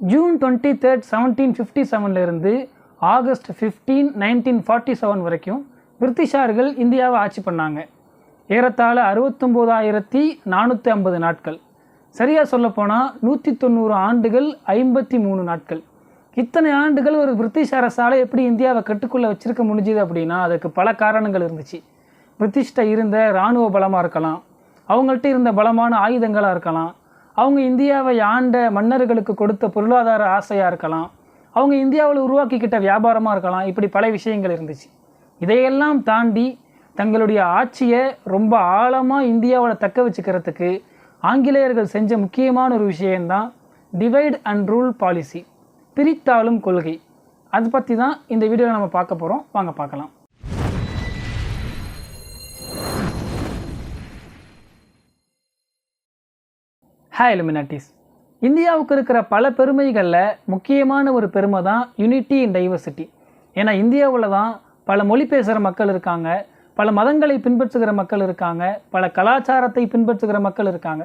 June 23, 1757 இருந்து August 15, 1947 வரைக்கும் பிரிட்டிஷார்கள் இந்தியாவை ஆட்சி பண்ணாங்க. ஏறத்தாழ 69,450 நாட்கள். சரியாக சொல்லப்போனால் 190 ஆண்டுகள் 53 நாட்கள். இத்தனை ஆண்டுகள் ஒரு பிரிட்டிஷ் அரசால் எப்படி இந்தியாவை கட்டுக்குள்ளே வச்சிருக்க முடிஞ்சுது அப்படின்னா அதுக்கு பல காரணங்கள் இருந்துச்சு. பிரிட்டிஷ்ட இருந்த இராணுவ பலமாக இருக்கலாம், அவங்கள்ட்ட இருந்த பலமான ஆயுதங்களாக இருக்கலாம், அவங்க இந்தியாவை ஆண்ட மன்னர்களுக்கு கொடுத்த பொருளாதார ஆசையாக இருக்கலாம், அவங்க இந்தியாவில் உருவாக்கிக்கிட்ட வியாபாரமாக இருக்கலாம். இப்படி பல விஷயங்கள் இருந்துச்சு. இதையெல்லாம் தாண்டி தங்களுடைய ஆட்சியை ரொம்ப ஆழமாக இந்தியாவில் தக்க வச்சுக்கிறதுக்கு ஆங்கிலேயர்கள் செஞ்ச முக்கியமான ஒரு விஷயம்தான் டிவைட் அண்ட் ரூல் பாலிசி, பிரித்தாளும் கொள்கை. அதை பற்றி தான் இந்த வீடியோவில் நம்ம பார்க்க போகிறோம். வாங்க பார்க்கலாம். ஹாய் எலுமினாட்டிஸ். இந்தியாவுக்கு இருக்கிற பல பெருமைகளில் முக்கியமான ஒரு பெருமை தான் யூனிட்டி இன் டைவர்சிட்டி. ஏன்னா இந்தியாவில் தான் பல மொழி பேசுகிற மக்கள் இருக்காங்க, பல மதங்களை பின்பற்றுகிற மக்கள் இருக்காங்க, பல கலாச்சாரத்தை பின்பற்றுகிற மக்கள் இருக்காங்க.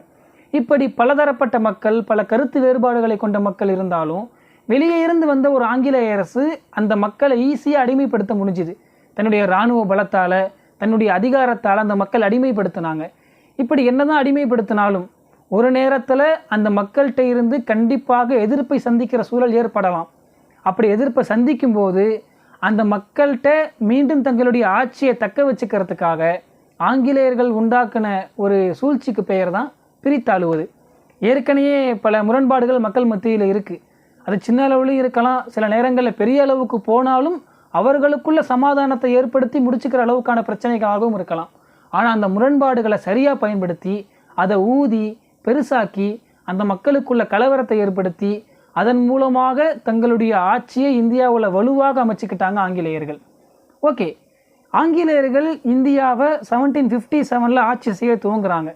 இப்படி பலதரப்பட்ட மக்கள், பல கருத்து வேறுபாடுகளை கொண்ட மக்கள் இருந்தாலும் வெளியே இருந்து வந்த ஒரு ஆங்கிலேய அரசு அந்த மக்களை ஈஸியாக அடிமைப்படுத்த முடிஞ்சுது. தன்னுடைய இராணுவ பலத்தால், தன்னுடைய அதிகாரத்தால் அந்த மக்கள் அடிமைப்படுத்தினாங்க. இப்படி என்னதான் அடிமைப்படுத்தினாலும் ஒரு நேரத்தில் அந்த மக்கள்கிட்ட இருந்து கண்டிப்பாக எதிர்ப்பை சந்திக்கிற சூழல் ஏற்படலாம். அப்படி எதிர்ப்பை சந்திக்கும் போது அந்த மக்கள்கிட்ட மீண்டும் தங்களுடைய ஆட்சியை தக்க வச்சுக்கிறதுக்காக ஆங்கிலேயர்கள் உண்டாக்கின ஒரு சூழ்ச்சிக்கு பெயர் தான் பிரித்தாளுவது. ஏற்கனவே பல முரண்பாடுகள் மக்கள் மத்தியில் இருக்குது. அது சின்ன அளவுலையும் இருக்கலாம், சில நேரங்களில் பெரிய அளவுக்கு போனாலும் அவர்களுக்குள்ள சமாதானத்தை ஏற்படுத்தி முடிச்சுக்கிற அளவுக்கான பிரச்சனைகளாகவும் இருக்கலாம். ஆனால் அந்த முரண்பாடுகளை சரியாக பயன்படுத்தி அதை ஊதி பெருசாக்கி அந்த மக்களுக்குள்ள கலவரத்தை ஏற்படுத்தி அதன் மூலமாக தங்களுடைய ஆட்சியை இந்தியாவில் வலுவாக அமைச்சிக்கிட்டாங்க ஆங்கிலேயர்கள். ஓகே, ஆங்கிலேயர்கள் இந்தியாவை 1757 ஆட்சி செய்ய துவங்குறாங்க.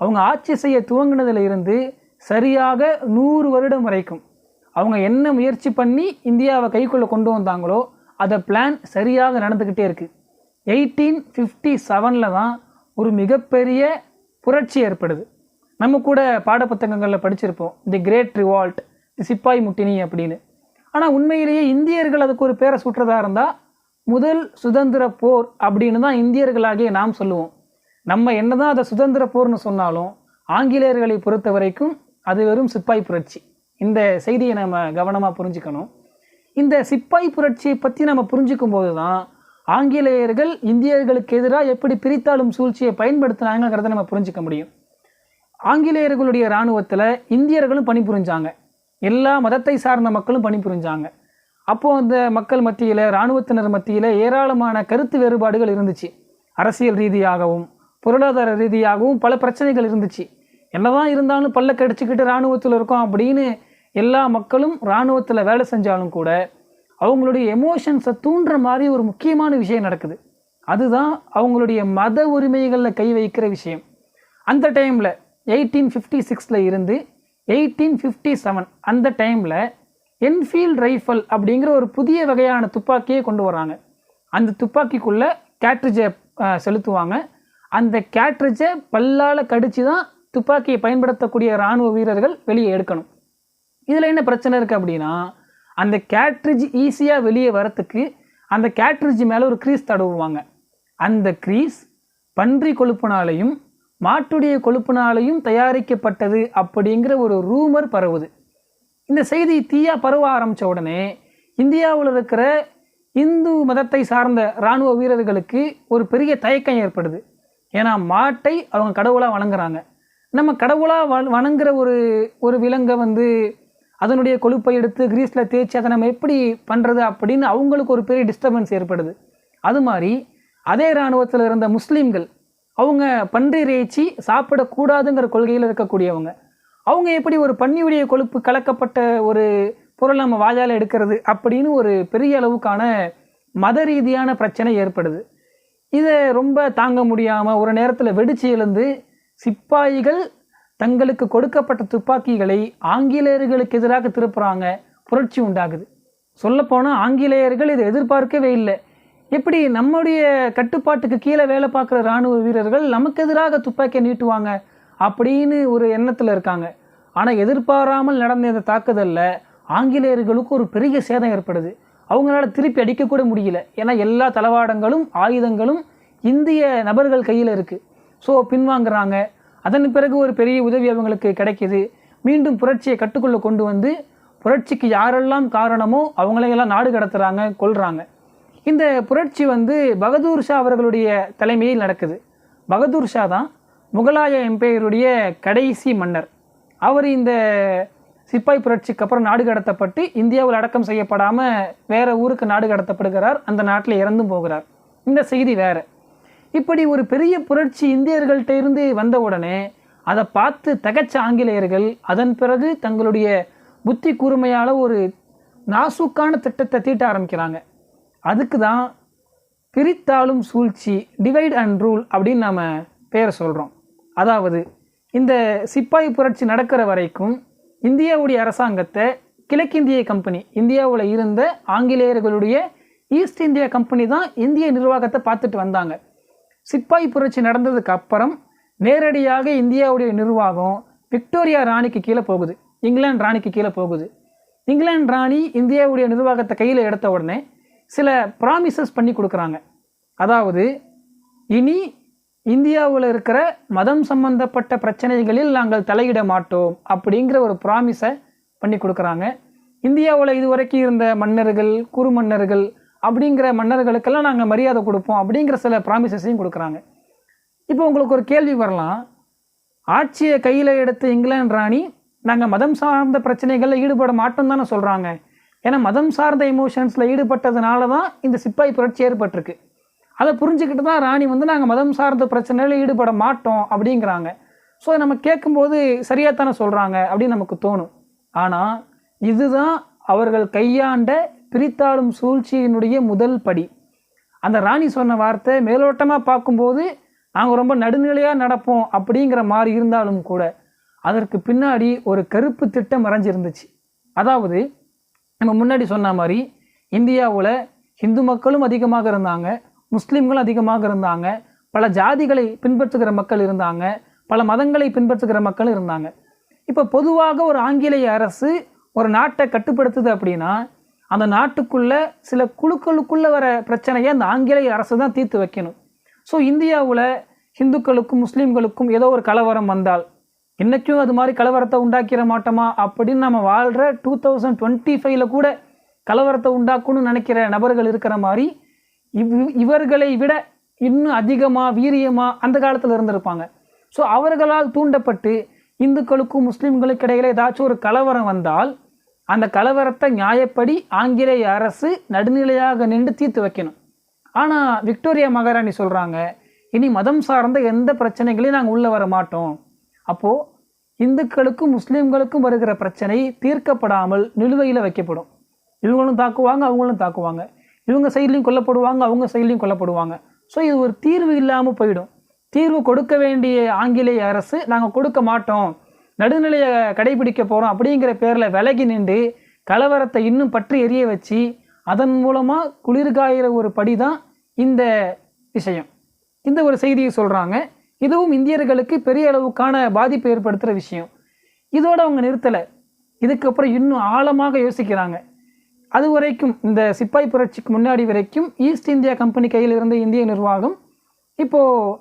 அவங்க ஆட்சி செய்ய துவங்கினதுல இருந்து சரியாக 100 வருடம் வரைக்கும் அவங்க என்ன முயற்சி பண்ணி இந்தியாவை கைக்குள்ளே கொண்டு வந்தாங்களோ அதை பிளான் சரியாக நடந்துக்கிட்டே இருக்குது. 1857 தான் ஒரு மிகப்பெரிய புரட்சி ஏற்படுது. நம்ம கூட பாடப்புத்தகங்களில் படிச்சிருப்போம், தி கிரேட் ரிவால்ட், சிப்பாய் முட்டினி அப்படின்னு. ஆனால் உண்மையிலேயே இந்தியர்கள் அதுக்கு ஒரு பேரை சுட்டுறதா இருந்தால் முதல் சுதந்திர போர் அப்படின்னு தான் இந்தியர்களாகிய நாம் சொல்லுவோம். நம்ம என்னதான் அதை சுதந்திர போர்னு சொன்னாலும் ஆங்கிலேயர்களை பொறுத்த வரைக்கும் அது வெறும் சிப்பாய் புரட்சி. இந்த செய்தியை நம்ம கவனமாக புரிஞ்சுக்கணும். இந்த சிப்பாய் புரட்சியை பற்றி நம்ம புரிஞ்சுக்கும் போது தான் ஆங்கிலேயர்கள் இந்தியர்களுக்கு எதிராக எப்படி பிரித்தாளும் சூழ்ச்சியை பயன்படுத்தினாங்கிறத நம்ம புரிஞ்சிக்க முடியும். ஆங்கிலேயர்களுடைய இராணுவத்தில் இந்தியர்களும் பணிபுரிஞ்சாங்க, எல்லா மதத்தை சார்ந்த மக்களும் பணிபுரிஞ்சாங்க. அப்போது அந்த மக்கள் மத்தியில், இராணுவத்தினர் மத்தியில் ஏராளமான கருத்து வேறுபாடுகள் இருந்துச்சு. அரசியல் ரீதியாகவும் பொருளாதார ரீதியாகவும் பல பிரச்சனைகள் இருந்துச்சு. என்னதான் இருந்தாலும் பல்ல கடிச்சிக்கிட்டு இராணுவத்தில் இருக்கோம் அப்படின்னு எல்லா மக்களும் இராணுவத்தில் வேலை செஞ்சாலும் கூட அவங்களுடைய எமோஷன்ஸை தூண்டுற மாதிரி ஒரு முக்கியமான விஷயம் நடக்குது. அதுதான் அவங்களுடைய மத உரிமைகளில் கை வைக்கிற விஷயம். அந்த டைமில் 1856 இருந்து 1857 அந்த டைமில் என்ஃபீல்ட் ரைஃபிள் அப்படிங்கிற ஒரு புதிய வகையான துப்பாக்கியை கொண்டு வராங்க. அந்த துப்பாக்கிக்குள்ளே கேட்ரிட்ஜை செலுத்துவாங்க. அந்த கேட்ரிட்ஜை பல்லால் கடித்து தான் துப்பாக்கியை பயன்படுத்தக்கூடிய இராணுவ வீரர்கள் வெளியே எடுக்கணும். இதில் என்ன பிரச்சனை இருக்குது அப்படின்னா, அந்த கேட்ரிட்ஜ் ஈஸியாக வெளியே வரத்துக்கு அந்த கேட்ரிட்ஜ் மேலே ஒரு க்ரீஸ் தடவுவாங்க. அந்த க்ரீஸ் பன்றி கொழுப்பினாலையும் மாட்டுடைய கொழுப்பினாலையும் தயாரிக்கப்பட்டது அப்படிங்கிற ஒரு ரூமர் பரவுது. இந்த செய்தி தீயா பரவ ஆரம்பித்த உடனே இந்தியாவில் இருக்கிற இந்து மதத்தை சார்ந்த இராணுவ வீரர்களுக்கு ஒரு பெரிய தயக்கம் ஏற்படுது. ஏன்னா மாட்டை அவங்க கடவுளாக வணங்குறாங்க. நம்ம கடவுளாக வணங்குற ஒரு விலங்கை அதனுடைய கொழுப்பை எடுத்து கிரீஸில் தேய்ச்சி அதை நம்ம எப்படி பண்ணுறது அப்படின்னு அவங்களுக்கு ஒரு பெரிய டிஸ்டர்பன்ஸ் ஏற்படுது. அது மாதிரி அதே இராணுவத்தில் இருந்த முஸ்லீம்கள் அவங்க பன்றி இறைச்சி சாப்பிடக்கூடாதுங்கிற கொள்கையில் இருக்கக்கூடியவங்க. அவங்க எப்படி ஒரு பன்னியுடைய கொழுப்பு கலக்கப்பட்ட ஒரு பொருள் நம்ம வாயால் எடுக்கிறது அப்படின்னு ஒரு பெரிய அளவுக்கான மத ரீதியான பிரச்சனை ஏற்படுது. இதை ரொம்ப தாங்க முடியாமல் ஒரு நேரத்தில் வெடிச்சு எழுந்து சிப்பாய்கள் தங்களுக்கு கொடுக்கப்பட்ட துப்பாக்கிகளை ஆங்கிலேயர்களுக்கு எதிராக திருப்புறாங்க. புரட்சி உண்டாகுது. சொல்லப்போனால் ஆங்கிலேயர்கள் இதை எதிர்பார்க்கவே இல்லை. எப்படி நம்முடைய கட்டுப்பாட்டுக்கு கீழே வேலை பார்க்குற இராணுவ வீரர்கள் நமக்கு எதிராக துப்பாக்கியை நீட்டுவாங்க அப்படின்னு ஒரு எண்ணத்தில் இருக்காங்க. ஆனால் எதிர்பாராமல் நடந்த இந்த தாக்குதலில் ஆங்கிலேயர்களுக்கு ஒரு பெரிய சேதம் ஏற்படுது. அவங்களால திருப்பி அடிக்கக்கூட முடியல. ஏன்னா எல்லா தளவாடங்களும் ஆயுதங்களும் இந்திய நபர்கள் கையில் இருக்குது. ஸோ பின்வாங்குறாங்க. அதன் பிறகு ஒரு பெரிய உதவி அவங்களுக்கு கிடைக்கிது. மீண்டும் புரட்சியை கட்டுக்குள்ளே கொண்டு வந்து புரட்சிக்கு யாரெல்லாம் காரணமோ அவங்களையெல்லாம் நாடு கடத்துகிறாங்க, கொல்றாங்க. இந்த புரட்சி வந்து பகதூர் ஷா அவர்களுடைய தலைமையில் நடக்குது. பகதூர் ஷா தான் முகலாய எம்பையருடைய கடைசி மன்னர். அவர் இந்த சிப்பாய் புரட்சிக்கு அப்புறம் நாடு கடத்தப்பட்டு இந்தியாவில் அடக்கம் செய்யப்படாமல் வேற ஊருக்கு நாடு கடத்தப்படுகிறார். அந்த நாட்டில் இறந்தும் போகிறார். இந்த செய்தி வேற. இப்படி ஒரு பெரிய புரட்சி இந்தியர்கள்ட்ட இருந்து வந்த உடனே அதை பார்த்து தகச்ச ஆங்கிலேயர்கள் அதன் பிறகு தங்களுடைய புத்தி கூர்மையால் ஒரு நாசூக்கான திட்டத்தை தீட்ட ஆரம்பிக்கிறாங்க. அதுக்கு தான் பிரித்தாளும் சூழ்ச்சி, டிவைட் அண்ட் ரூல் அப்படின்னு நாம் பேரை சொல்கிறோம். அதாவது இந்த சிப்பாய் புரட்சி நடக்கிற வரைக்கும் இந்தியாவுடைய அரசாங்கத்தை கிழக்கிந்திய கம்பெனி, இந்தியாவில் இருந்த ஆங்கிலேயர்களுடைய ஈஸ்ட் இந்தியா கம்பெனி தான் இந்திய நிர்வாகத்தை பார்த்துட்டு வந்தாங்க. சிப்பாய் புரட்சி நடந்ததுக்கு அப்புறம் நேரடியாக இந்தியாவுடைய நிர்வாகம் விக்டோரியா ராணிக்கு கீழே போகுது, இங்கிலாந்து ராணிக்கு கீழே போகுது. இங்கிலாந்து ராணி இந்தியாவுடைய நிர்வாகத்தை கையில் எடுத்த உடனே சில ப்ராமிசஸ் பண்ணி கொடுக்குறாங்க. அதாவது இனி இந்தியாவில் இருக்கிற மதம் சம்பந்தப்பட்ட பிரச்சனைகளில் நாங்கள் தலையிட மாட்டோம் அப்படிங்கிற ஒரு ப்ராமிஸை பண்ணி கொடுக்குறாங்க. இந்தியாவில் இதுவரைக்கும் இருந்த மன்னர்கள், குறு மன்னர்கள் அப்படிங்கிற மன்னர்களுக்கெல்லாம் நாங்கள் மரியாதை கொடுப்போம் அப்படிங்கிற சில ப்ராமிசஸையும் கொடுக்குறாங்க. இப்போ உங்களுக்கு ஒரு கேள்வி வரலாம், ஆட்சியை கையில் எடுத்த இங்கிலாந்து ராணி நாங்கள் மதம் சார்ந்த பிரச்சனைகளில் ஈடுபட மாட்டோம் தானே சொல்கிறாங்க. ஏன்னா மதம் சார்ந்த எமோஷன்ஸில் ஈடுபட்டதுனால தான் இந்த சிப்பாய் புரட்சி ஏற்பட்டிருக்கு. அதை புரிஞ்சுக்கிட்டு தான் ராணி வந்து நாங்கள் மதம் சார்ந்த பிரச்சனையில் ஈடுபட மாட்டோம் அப்படிங்கிறாங்க. ஸோ நம்ம கேட்கும்போது சரியாகத்தானே சொல்கிறாங்க அப்படின்னு நமக்கு தோணும். ஆனால் இதுதான் அவர்கள் கையாண்ட பிரித்தாளும் சூழ்ச்சியினுடைய முதல் படி. அந்த ராணி சொன்ன வார்த்தை மேலோட்டமாக பார்க்கும்போது நாங்கள் ரொம்ப நடுநிலையாக நடப்போம் அப்படிங்கிற மாதிரி இருந்தாலும் கூட அதற்கு பின்னாடி ஒரு கருப்பு திட்டம் மறைஞ்சிருந்துச்சு. அதாவது நம்ம முன்னாடி சொன்ன மாதிரி இந்தியாவில் இந்து மக்களும் அதிகமாக இருந்தாங்க, முஸ்லீம்களும் அதிகமாக இருந்தாங்க, பல ஜாதிகளை பின்பற்றுகிற மக்கள் இருந்தாங்க, பல மதங்களை பின்பற்றுகிற மக்கள் இருந்தாங்க. இப்போ பொதுவாக ஒரு ஆங்கிலேய அரசு ஒரு நாட்டை கட்டுப்படுத்துது அப்படின்னா அந்த நாட்டுக்குள்ள சில குழுக்களுக்குள்ளே வர பிரச்சனையை அந்த ஆங்கிலேய அரசு தான் தீர்த்து வைக்கணும். ஸோ இந்தியாவில் ஹிந்துக்களுக்கும் முஸ்லீம்களுக்கும் ஏதோ ஒரு கலவரம் வந்தால் இன்றைக்கும் அது மாதிரி கலவரத்தை உண்டாக்கிட மாட்டோமா அப்படின்னு நம்ம வாழ்கிற 2025 கூட கலவரத்தை உண்டாக்கணும்னு நினைக்கிற நபர்கள் இருக்கிற மாதிரி இவர்களை விட இன்னும் அதிகமாக வீரியமாக அந்த காலத்தில் இருந்திருப்பாங்க. ஸோ அவர்களால் தூண்டப்பட்டு இந்துக்களுக்கும் முஸ்லீம்களுக்கு இடையில ஏதாச்சும் ஒரு கலவரம் வந்தால் அந்த கலவரத்தை நியாயப்படி ஆங்கிலேய அரசு நடுநிலையாக நின்று தீர்த்து வைக்கணும். ஆனால் விக்டோரியா மகாராணி சொல்கிறாங்க, இனி மதம் சார்ந்த எந்த பிரச்சனைகளையும் நாங்கள் உள்ளே வர மாட்டோம். அப்போது இந்துக்களுக்கும் முஸ்லீம்களுக்கும் வருகிற பிரச்சனை தீர்க்கப்படாமல் நிலுவையில் வைக்கப்படும். இவங்களும் தாக்குவாங்க, அவங்களும் தாக்குவாங்க, இவங்க சைட்லையும் கொல்லப்படுவாங்க, அவங்க சைட்லையும் கொல்லப்படுவாங்க. ஸோ இது ஒரு தீர்வு இல்லாமல் போயிடும். தீர்வு கொடுக்க வேண்டிய ஆங்கிலேய அரசு நாங்கள் கொடுக்க மாட்டோம், நடுநிலையை கடைபிடிக்க போகிறோம் அப்படிங்கிற பேரில் விலகி நின்று கலவரத்தை இன்னும் பற்றி எரிய வச்சு அதன் மூலமாக குளிர்காயிற ஒரு படி தான் இந்த விஷயம். இந்த ஒரு செய்தியை சொல்கிறாங்க. இதுவும் இந்தியர்களுக்கு பெரிய அளவுக்கான பாதிப்பை ஏற்படுத்துகிற விஷயம். இதோடு அவங்க நிறுத்தலை, இதுக்கப்புறம் இன்னும் ஆழமாக யோசிக்கிறாங்க. அது வரைக்கும் இந்த சிப்பாய் புரட்சிக்கு முன்னாடி வரைக்கும் ஈஸ்ட் இந்தியா கம்பெனி கையில் இருந்த இந்திய நிர்வாகம் இப்போது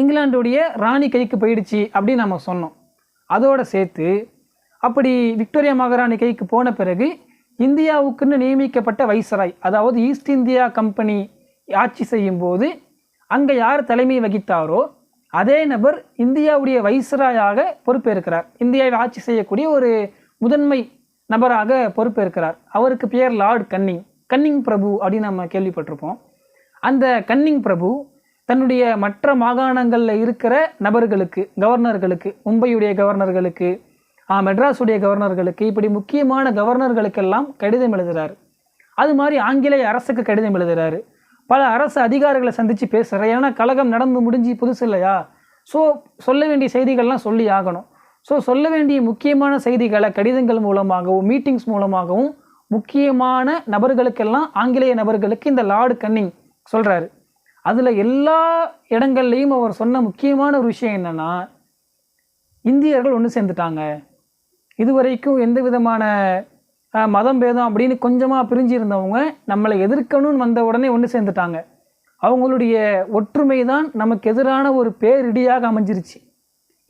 இங்கிலாந்துடைய ராணி கைக்கு போயிடுச்சு அப்படின்னு நம்ம சொன்னோம். அதோடு சேர்த்து அப்படி விக்டோரியா மகாராணி கைக்கு போன பிறகு இந்தியாவுக்குன்னு நியமிக்கப்பட்ட வைஸ்ராய், அதாவது ஈஸ்ட் இந்தியா கம்பெனி ஆட்சி செய்யும்போது அங்கே யார் தலைமை வகித்தாரோ அதே நபர் இந்தியாவுடைய வைஸ்ராயாக பொறுப்பேற்கிறார். இந்தியாவை ஆட்சி செய்யக்கூடிய ஒரு முதன்மை நபராக பொறுப்பேற்கிறார். அவருக்கு பேர் லார்ட் கன்னிங், கன்னிங் பிரபு அப்படின்னு நம்ம கேள்விப்பட்டிருப்போம். அந்த கன்னிங் பிரபு தன்னுடைய மற்ற மாகாணங்களில் இருக்கிற நபர்களுக்கு, கவர்னர்களுக்கு, மும்பையுடைய கவர்னர்களுக்கு, மெட்ராஸுடைய கவர்னர்களுக்கு, இப்படி முக்கியமான கவர்னர்களுக்கெல்லாம் கடிதம் எழுதுகிறாரு. அது மாதிரி ஆங்கிலேய அரசுக்கு கடிதம் எழுதுகிறாரு. பல அரசு அதிகாரிகளை சந்தித்து பேசுகிறார். ஏன்னா கலகம் நடந்து முடிஞ்சு புதுசு இல்லையா. ஸோ சொல்ல வேண்டிய செய்திகள்லாம் சொல்லி ஆகணும். ஸோ சொல்ல வேண்டிய முக்கியமான செய்திகளை கடிதங்கள் மூலமாகவும் மீட்டிங்ஸ் மூலமாகவும் முக்கியமான நபர்களுக்கெல்லாம், ஆங்கிலேய நபர்களுக்கு இந்த லார்டு கன்னிங் சொல்கிறாரு. அதில் எல்லா இடங்கள்லையும் அவர் சொன்ன முக்கியமான ஒரு விஷயம் என்னென்னா, இந்தியர்கள் ஒன்று சேர்ந்துட்டாங்க, இதுவரைக்கும் எந்த விதமான மதம் பேதம் அப்படின்னு கொஞ்சமாக பிரிஞ்சு இருந்தவங்க நம்மளை எதிர்க்கணும்னு வந்த உடனே ஒன்று சேர்ந்துட்டாங்க. அவங்களுடைய ஒற்றுமை தான் நமக்கு எதிரான ஒரு பேரிடியாக அமைஞ்சிருச்சு.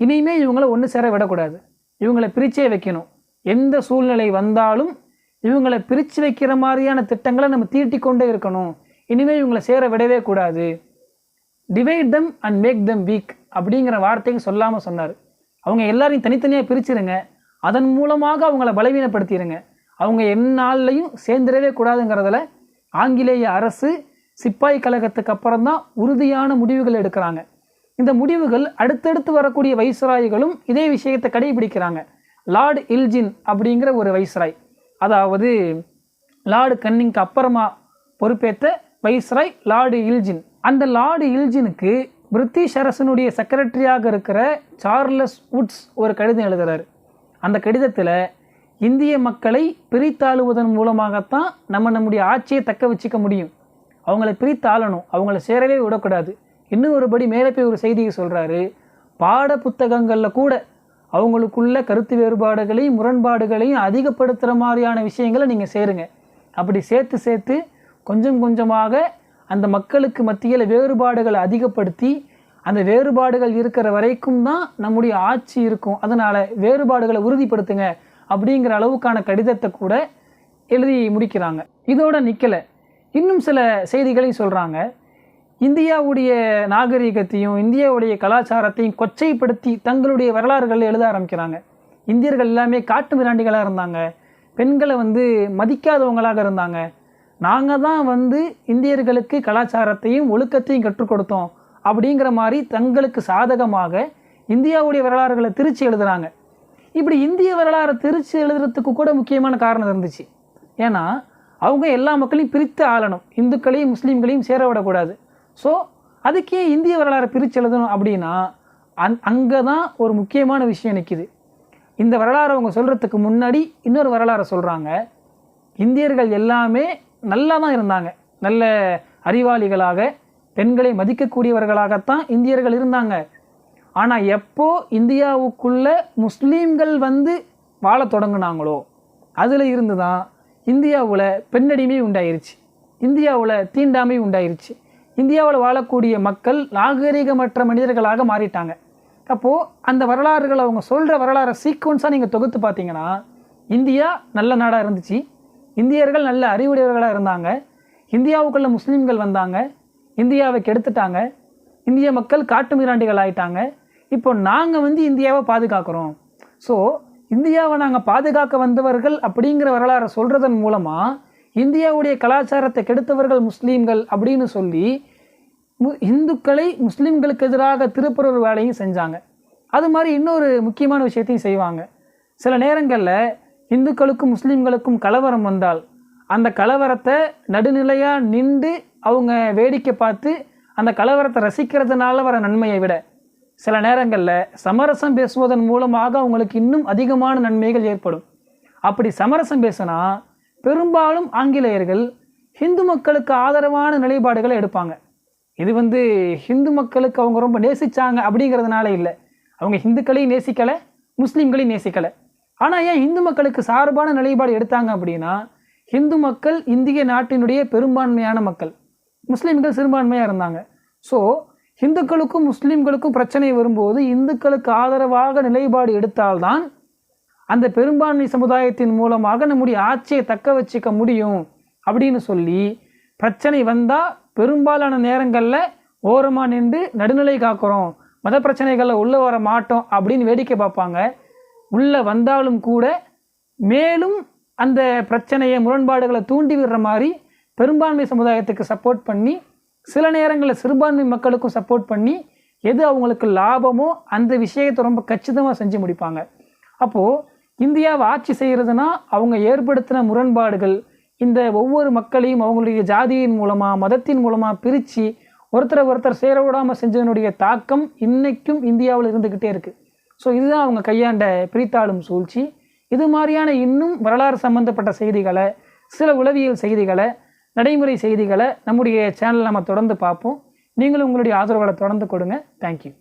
இனிமே இவங்கள ஒன்று சேர விடக்கூடாது, இவங்களை பிரிச்சே வைக்கணும். எந்த சூழ்நிலை வந்தாலும் இவங்களை பிரித்து வைக்கிற மாதிரியான திட்டங்களை நம்ம தீட்டிக்கொண்டே இருக்கணும். இனிமேல் இவங்களை சேர விடவே கூடாது. Divide them and make them weak அப்படிங்கிற வார்த்தைக்கு சொல்லாமல் சொன்னார். அவங்க எல்லாரையும் தனித்தனியாக பிரிச்சுருங்க, அதன் மூலமாக அவங்கள பலவீனப்படுத்திடுங்க. அவங்க எந்நாள்லையும் சேர்ந்துடவே கூடாதுங்கிறதுல ஆங்கிலேய அரசு சிப்பாய் கழகத்துக்கு அப்புறம் தான் உறுதியான முடிவுகள் எடுக்கிறாங்க. இந்த முடிவுகள் அடுத்தடுத்து வரக்கூடிய வைஸ்ராய்களும் இதே விஷயத்தை கடைபிடிக்கிறாங்க. லார்டு இல்ஜின் அப்படிங்கிற ஒரு வைஸ்ராய், அதாவது லார்டு கன்னிங்க்கு அப்புறமா பொறுப்பேற்ற வைஸ்ராய் லார்டு இல்ஜின். அந்த லார்டு இல்ஜினுக்கு பிரிட்டிஷ் அரசனுடைய செக்ரட்டரியாக இருக்கிற சார்லஸ் வுட்ஸ் ஒரு கடிதம் எழுதுகிறார். அந்த கடிதத்தில் இந்திய மக்களை பிரித்தாளுவதன் மூலமாகத்தான் நம்முடைய ஆட்சியை தக்க வச்சுக்க முடியும், அவங்கள பிரித்தாளணும், அவங்கள சேரவே விடக்கூடாது. இன்னும் ஒருபடி மேலே போய் ஒரு செய்தியை சொல்கிறாரு. பாட புத்தகங்களில் கூட அவங்களுக்குள்ள கருத்து வேறுபாடுகளையும் முரண்பாடுகளையும் அதிகப்படுத்துகிற மாதிரியான விஷயங்களை நீங்கள் சேருங்க. அப்படி சேர்த்து கொஞ்சம் கொஞ்சமாக அந்த மக்களுக்கு மத்தியில் வேறுபாடுகளை அதிகப்படுத்தி அந்த வேறுபாடுகள் இருக்கிற வரைக்கும் தான் நம்முடைய ஆட்சி இருக்கும், அதனால் வேறுபாடுகளை உறுதிப்படுத்துங்க அப்படிங்கிற அளவுக்கான கடிதத்தை கூட எழுதி முடிக்கிறாங்க. இதோட நிற்கலை, இன்னும் சில செய்திகளையும் சொல்கிறாங்க. இந்தியாவுடைய நாகரிகத்தையும் இந்தியாவுடைய கலாச்சாரத்தையும் கொச்சைப்படுத்தி தங்களுடைய வரலாறுகளில் எழுத ஆரம்பிக்கிறாங்க. இந்தியர்கள் எல்லாமே காட்டு மிராண்டிகளாக இருந்தாங்க, பெண்களை மதிக்காதவங்களாக இருந்தாங்க, நாங்கள் தான் இந்தியர்களுக்கு கலாச்சாரத்தையும் ஒழுக்கத்தையும் கற்றுக் கொடுத்தோம் அப்படிங்கிற மாதிரி தங்களுக்கு சாதகமாக இந்தியாவுடைய வரலாறுகளை திரிச்சு எழுதுகிறாங்க. இப்படி இந்திய வரலாறை திரிச்சு எழுதுறதுக்கு கூட முக்கியமான காரணம் இருந்துச்சு. ஏன்னா அவங்க எல்லா மக்களையும் பிரித்து ஆளணும், இந்துக்களையும் முஸ்லீம்களையும் சேர விடக்கூடாது. ஸோ அதுக்கே இந்திய வரலாறை பிரித்து எழுதணும் அப்படின்னா அங்கே தான் ஒரு முக்கியமான விஷயம் நிற்கிது. இந்த வரலாறை அவங்க சொல்கிறதுக்கு முன்னாடி இன்னொரு வரலாறை சொல்கிறாங்க. இந்தியர்கள் எல்லாமே நல்லா தான் இருந்தாங்க, நல்ல அறிவாளிகளாக பெண்களை மதிக்கக்கூடியவர்களாகத்தான் இந்தியர்கள் இருந்தாங்க. ஆனால் எப்போ இந்தியாவுக்குள்ள முஸ்லீம்கள் வாழ தொடங்கினாங்களோ அதில் இருந்து தான் இந்தியாவில் பெண்ணடிமை உண்டாயிருச்சு, இந்தியாவில் தீண்டாமை உண்டாயிருச்சு, இந்தியாவில் வாழக்கூடிய மக்கள் நாகரிகமற்ற மனிதர்களாக மாறிட்டாங்க. அப்போது அந்த வரலாறுகள் அவங்க சொல்கிற வரலாறு சீக்வன்ஸாக நீங்கள் தொகுத்து பார்த்தீங்கன்னா இந்தியா நல்ல நாடாக இருந்துச்சு, இந்தியர்கள் நல்ல அறிவுடையவர்களாக இருந்தாங்க, இந்தியாவுக்குள்ள முஸ்லீம்கள் வந்தாங்க, இந்தியாவை கெடுத்துட்டாங்க, இந்திய மக்கள் காட்டு மிராண்டிகள் ஆயிட்டாங்க, இப்போ நாங்கள் இந்தியாவை பாதுகாக்கிறோம். ஸோ இந்தியாவை நாங்கள் பாதுகாக்க வந்தவர்கள் அப்படிங்கிற வரலாறை சொல்கிறதன் மூலமாக இந்தியாவுடைய கலாச்சாரத்தை கெடுத்தவர்கள் முஸ்லீம்கள் அப்படின்னு சொல்லி இந்துக்களை முஸ்லீம்களுக்கு எதிராக திருப்புற ஒரு வேலையும் செஞ்சாங்க. அது மாதிரி இன்னொரு முக்கியமான விஷயத்தையும் செய்வாங்க. சில நேரங்களில் இந்துக்களுக்கும் முஸ்லீம்களுக்கும் கலவரம் வந்தால் அந்த கலவரத்தை நடுநிலையாக நின்று அவங்க வேடிக்கை பார்த்து அந்த கலவரத்தை ரசிக்கிறதுனால வர நன்மையை விட சில நேரங்களில் சமரசம் பேசுவதன் மூலமாக அவங்களுக்கு இன்னும் அதிகமான நன்மைகள் ஏற்படும். அப்படி சமரசம் பேசினா பெரும்பாலும் ஆங்கிலேயர்கள் ஹிந்து மக்களுக்கு ஆதரவான நிலைப்பாடுகளை எடுப்பாங்க. இது ஹிந்து மக்களுக்கு அவங்க ரொம்ப நேசித்தாங்க அப்படிங்கிறதுனால இல்லை, அவங்க ஹிந்துக்களையும் நேசிக்கலை முஸ்லீம்களையும் நேசிக்கலை. ஆனால் ஏன் ஹிந்து மக்களுக்கு சார்பான நிலைப்பாடு எடுத்தாங்க அப்படின்னா ஹிந்து மக்கள் இந்திய நாட்டினுடைய பெரும்பான்மையான மக்கள், முஸ்லீம்கள் சிறுபான்மையாக இருந்தாங்க. ஸோ இந்துக்களுக்கும் முஸ்லீம்களுக்கும் பிரச்சனை வரும்போது இந்துக்களுக்கு ஆதரவாக நிலைப்பாடு எடுத்தால்தான் அந்த பெரும்பான்மை சமுதாயத்தின் மூலமாக நம்முடைய ஆட்சியை தக்க வச்சுக்க முடியும் அப்படின்னு சொல்லி பிரச்சனை வந்தால் பெரும்பாலான நேரங்களில் ஓரமாக நின்று நடுநிலை காக்கிறோம், மத பிரச்சனைகளில் உள்ளே வர மாட்டோம் அப்படின்னு வேடிக்கை பார்ப்பாங்க. உள்ளே வந்தாலும் கூட மேலும் அந்த பிரச்சனையை முரண்பாடுகளை தூண்டி விடுற மாதிரி பெரும்பான்மை சமுதாயத்துக்கு சப்போர்ட் பண்ணி சில நேரங்களில் சிறுபான்மை மக்களுக்கும் சப்போர்ட் பண்ணி எது அவங்களுக்கு லாபமோ அந்த விஷயத்தை ரொம்ப கச்சிதமாக செஞ்சு முடிப்பாங்க. அப்போது இந்தியாவை ஆட்சி செய்கிறதுனா அவங்க ஏற்படுத்தின முரண்பாடுகள் இந்த ஒவ்வொரு மக்களையும் அவங்களுடைய ஜாதியின் மூலமாக மதத்தின் மூலமாக பிரித்து ஒருத்தர் சேர விடாமல் செஞ்சதனுடைய தாக்கம் இன்றைக்கும் இந்தியாவில் இருந்துக்கிட்டே இருக்குது. ஸோ இதுதான் அவங்க கையாண்ட பிரித்தாளும் சூழ்ச்சி. இது மாதிரியான இன்னும் வரலாறு சம்பந்தப்பட்ட செய்திகளை, சில உளவியல் செய்திகளை, நடைமுறை செய்திகளை நம்முடைய சேனலில் நம்ம தொடர்ந்து பார்ப்போம். நீங்களும் உங்களுடைய ஆதரவுகளை தொடர்ந்து கொடுங்க. தேங்க்யூ.